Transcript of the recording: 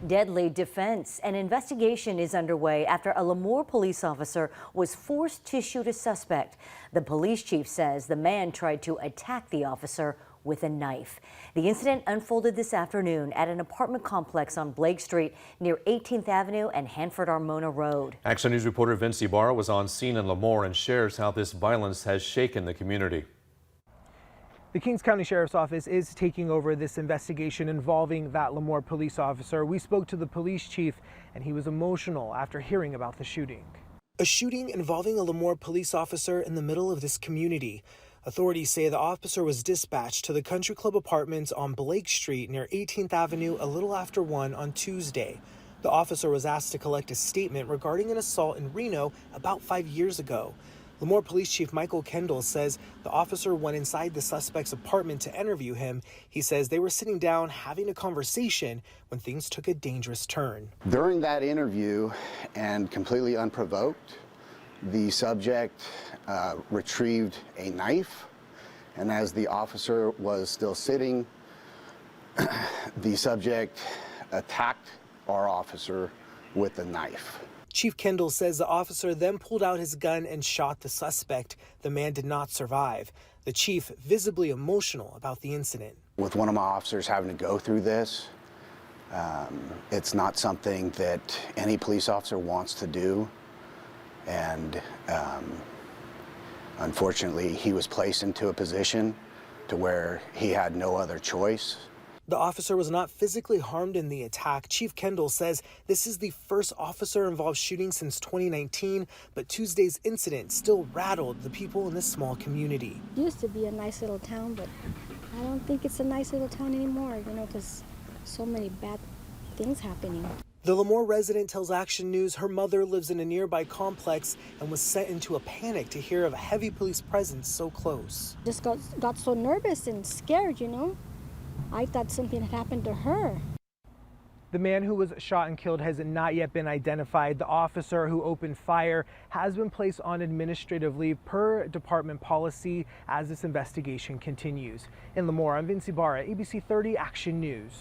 Deadly defense. An investigation is underway after a Lemoore police officer was forced to shoot a suspect. The police chief says the man tried to attack the officer with a knife. The incident unfolded this afternoon at an apartment complex on Blake Street near 18th Avenue and Hanford-Armona Road. Action News reporter Vince Ibarra was on scene in Lemoore and shares how this violence has shaken the community. The Kings County Sheriff's Office is taking over this investigation involving that Lemoore police officer. We spoke to the police chief, and he was emotional after hearing about the shooting. A shooting involving a Lemoore police officer in the middle of this community. Authorities say the officer was dispatched to the Country Club Apartments on Blake Street near 18th Avenue a little after 1 on Tuesday. The officer was asked to collect a statement regarding an assault in Reno about 5 years ago. Lemoore Police Chief Kendall says the officer went inside the suspect's apartment to interview him. He says they were sitting down having a conversation when things took a dangerous turn. During that interview, and completely unprovoked, the subject retrieved a knife, and as the officer was still sitting, the subject attacked our officer with a knife. Chief Kendall says the officer then pulled out his gun and shot the suspect. The man did not survive. The chief visibly emotional about the incident. With one of my officers having to go through this, it's not something that any police officer wants to do. And unfortunately, he was placed into a position to where he had no other choice. The officer was not physically harmed in the attack. Chief Kendall says this is the first officer-involved shooting since 2019, but Tuesday's incident still rattled the people in this small community. It used to be a nice little town, but I don't think it's a nice little town anymore, because so many bad things happening. The Lemoore resident tells Action News her mother lives in a nearby complex and was sent into a panic to hear of a heavy police presence so close. Just got so nervous and scared, I thought something had happened to her. The man who was shot and killed has not yet been identified. The officer who opened fire has been placed on administrative leave per department policy as this investigation continues. In Lemoore, I'm Vince Ibarra, ABC 30 Action News.